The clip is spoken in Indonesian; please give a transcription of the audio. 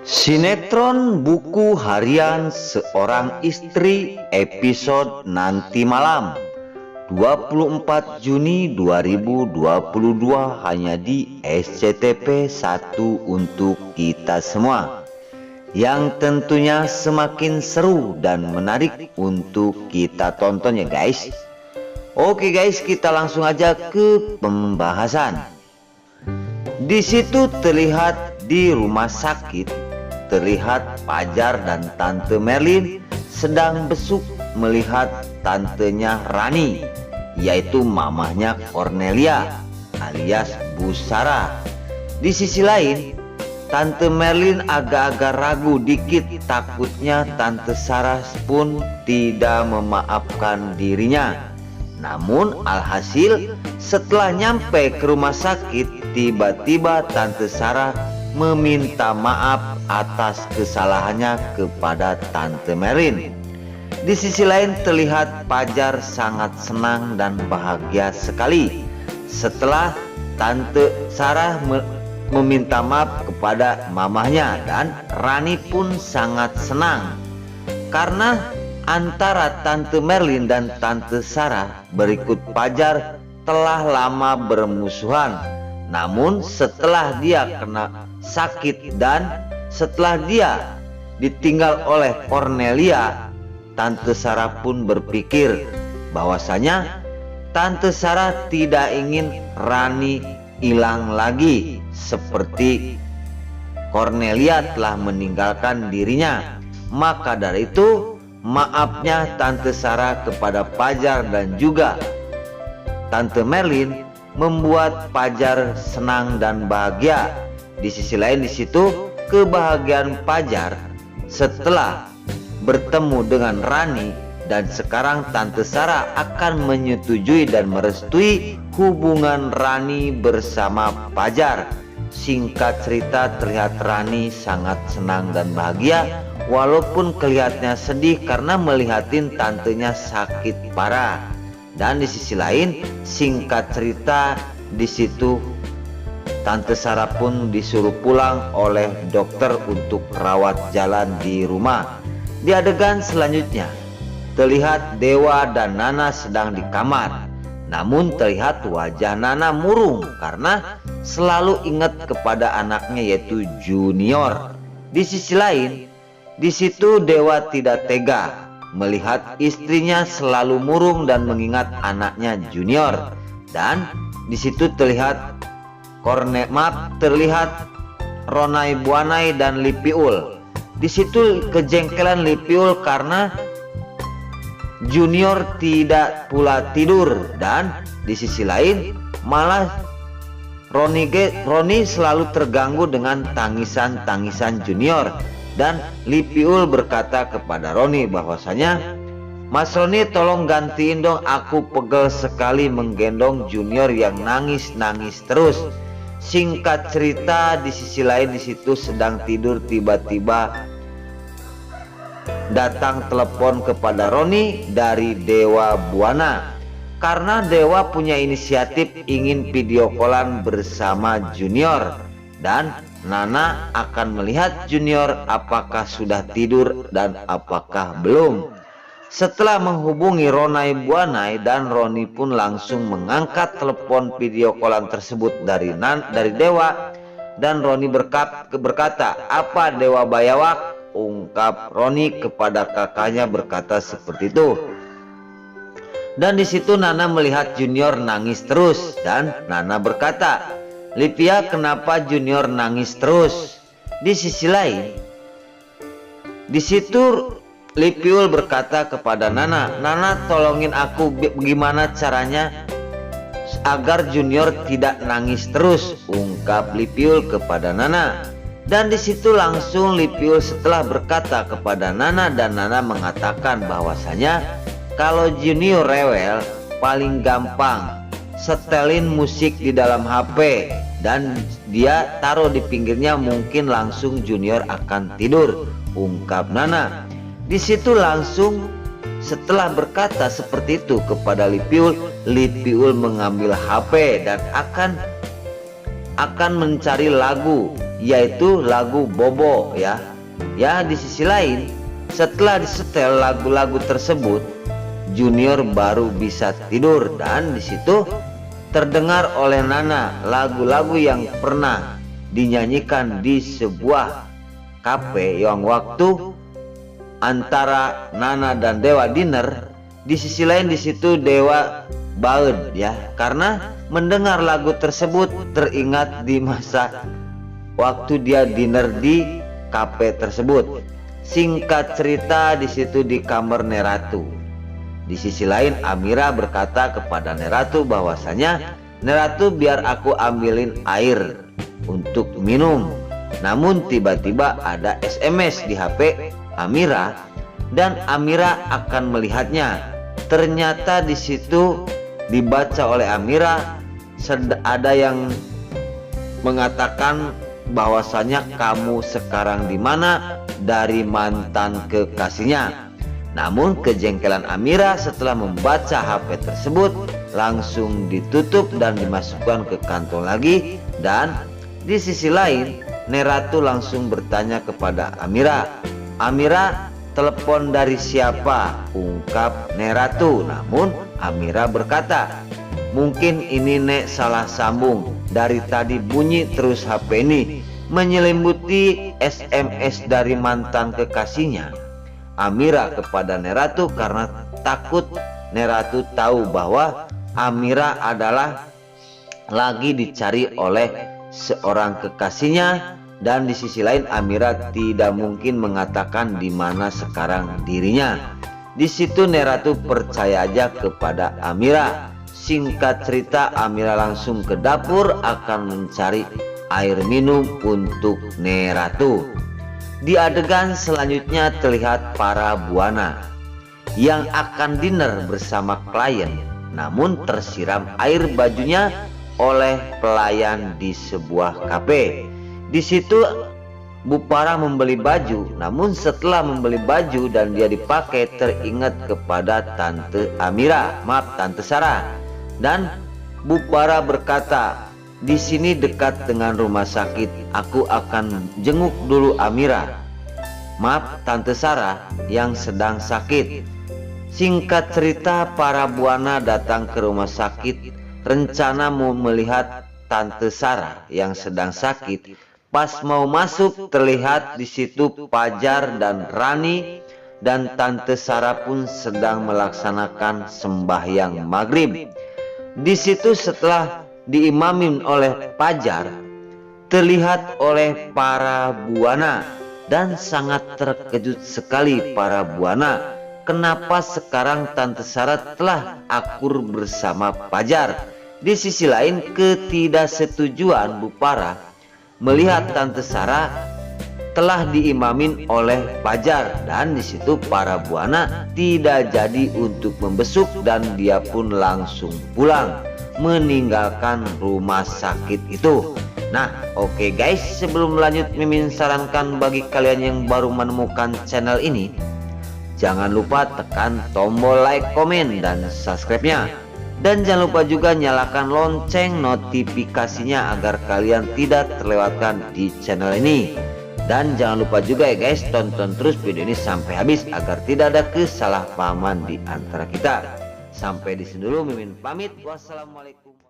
Sinetron buku harian seorang istri episode nanti malam 24 Juni 2022 hanya di SCTV 1 untuk kita semua, yang tentunya semakin seru dan menarik untuk kita tonton ya guys. Oke guys, kita langsung aja ke pembahasan. Di situ terlihat di rumah sakit, terlihat Pajar dan Tante Merlin sedang besuk melihat tantenya Rani, yaitu mamahnya Cornelia alias Bu Sarah. Di sisi lain, Tante Merlin agak-agak ragu dikit, takutnya Tante Sarah pun tidak memaafkan dirinya. Namun alhasil setelah nyampe ke rumah sakit, tiba-tiba Tante Sarah meminta maaf atas kesalahannya kepada Tante Merlin. Di sisi lain terlihat Pajar sangat senang dan bahagia sekali setelah Tante Sarah meminta maaf kepada mamahnya, dan Rani pun sangat senang karena antara Tante Merlin dan Tante Sarah berikut Pajar telah lama bermusuhan. Namun setelah dia kena sakit dan setelah dia ditinggal oleh Cornelia, Tante Sarah pun berpikir bahwasanya Tante Sarah tidak ingin Rani hilang lagi seperti Cornelia telah meninggalkan dirinya. Maka dari itu, maafnya Tante Sarah kepada Pajar dan juga Tante Merlin membuat Pajar senang dan bahagia. Di sisi lain, di situ kebahagiaan Pajar setelah bertemu dengan Rani, dan sekarang Tante Sarah akan menyetujui dan merestui hubungan Rani bersama Pajar. Singkat cerita, terlihat Rani sangat senang dan bahagia, walaupun kelihatannya sedih karena melihatin tantenya sakit parah. Dan di sisi lain, singkat cerita, di situ Tante Sarah pun disuruh pulang oleh dokter untuk rawat jalan di rumah. Di adegan selanjutnya, terlihat Dewa dan Nana sedang di kamar. Namun terlihat wajah Nana murung karena selalu ingat kepada anaknya yaitu Junior. Di sisi lain, di situ Dewa tidak tega melihat istrinya selalu murung dan mengingat anaknya Junior. Dan di situ terlihat terlihat Ronai Buanai dan Lipiul. Di situ kejengkelan Lipiul karena Junior tidak pula tidur, dan di sisi lain malah Roni selalu terganggu dengan tangisan-tangisan Junior. Dan Lipiul berkata kepada Roni bahwasanya, "Mas Roni, tolong gantiin dong, aku pegel sekali menggendong Junior yang nangis-nangis terus." Singkat cerita, di sisi lain di situ sedang tidur, tiba-tiba datang telepon kepada Roni dari Dewa Buana karena Dewa punya inisiatif ingin video callan bersama Junior, dan Nana akan melihat Junior apakah sudah tidur dan apakah belum. Setelah menghubungi Ronai Buanai, dan Roni pun langsung mengangkat telepon video callan tersebut dari Dewa, dan Roni berkata, "Apa Dewa Bayawak?" ungkap Roni kepada kakaknya berkata seperti itu. Dan di situ Nana melihat Junior nangis terus, dan Nana berkata, "Livia, kenapa Junior nangis terus?" Di sisi lain, di situ Lipiul berkata kepada Nana, "Nana, tolongin aku bagaimana caranya agar Junior tidak nangis terus," ungkap Lipiul kepada Nana. Dan di situ langsung Lipiul setelah berkata kepada Nana, dan Nana mengatakan bahwasanya kalau Junior rewel paling gampang setelin musik di dalam HP dan dia taruh di pinggirnya, mungkin langsung Junior akan tidur, ungkap Nana. Di situ langsung setelah berkata seperti itu kepada Lipiul, Lipiul mengambil HP dan akan mencari lagu yaitu lagu Bobo ya. Ya, di sisi lain, setelah disetel lagu-lagu tersebut, Junior baru bisa tidur, dan di situ terdengar oleh Nana lagu-lagu yang pernah dinyanyikan di sebuah kafe yang waktu antara Nana dan Dewa dinner. Di sisi lain di situ Dewa baud ya, karena mendengar lagu tersebut teringat di masa waktu dia dinner di kafe tersebut. Singkat cerita di situ di kamar Neratu. Di sisi lain Amira berkata kepada Neratu bahwasanya, "Neratu, biar aku ambilin air untuk minum." Namun tiba-tiba ada SMS di HP Amira dan Amira akan melihatnya. Ternyata di situ dibaca oleh Amira ada yang mengatakan bahwasanya kamu sekarang di mana, dari mantan kekasihnya. Namun kejengkelan Amira setelah membaca HP tersebut langsung ditutup dan dimasukkan ke kantong lagi. Dan di sisi lain Neratu langsung bertanya kepada Amira, "Amira, telepon dari siapa?" ungkap Neratu. Namun Amira berkata, "Mungkin ini Nek salah sambung, dari tadi bunyi terus HP ini." Menyelimuti SMS dari mantan kekasihnya Amira kepada Neratu karena takut Neratu tahu bahwa Amira adalah lagi dicari oleh seorang kekasihnya. Dan di sisi lain Amira tidak mungkin mengatakan di mana sekarang dirinya. Di situ Neratu percaya aja kepada Amira. Singkat cerita Amira langsung ke dapur akan mencari air minum untuk Neratu. Di adegan selanjutnya terlihat para buana yang akan dinner bersama klien, namun tersiram air bajunya oleh pelayan di sebuah kafe. Di situ Bu Farah membeli baju, namun setelah membeli baju dan dia dipakai teringat kepada Tante Sarah. Dan Bu Farah berkata, "Di sini dekat dengan rumah sakit, aku akan jenguk dulu Amira. Tante Sarah yang sedang sakit." Singkat cerita para buana datang ke rumah sakit, rencana mau melihat Tante Sarah yang sedang sakit. Pas mau masuk terlihat di situ Fajar dan Rani dan Tante Sarah pun sedang melaksanakan sembahyang maghrib. Di situ setelah diimamin oleh Fajar, terlihat oleh para buana dan sangat terkejut sekali para buana. Kenapa sekarang Tante Sarah telah akur bersama Fajar? Di sisi lain ketidaksetujuan Bu Farah melihat Tante Sarah telah diimamin oleh Fajar, dan di situ para buana tidak jadi untuk membesuk dan dia pun langsung pulang meninggalkan rumah sakit itu. Nah, oke guys, sebelum lanjut Mimin sarankan bagi kalian yang baru menemukan channel ini, jangan lupa tekan tombol like, komen, dan subscribe-nya. Dan jangan lupa juga nyalakan lonceng notifikasinya agar kalian tidak terlewatkan di channel ini. Dan jangan lupa juga ya guys, tonton terus video ini sampai habis agar tidak ada kesalahpahaman di antara kita. Sampai di sini dulu Mimin pamit. Wassalamualaikum.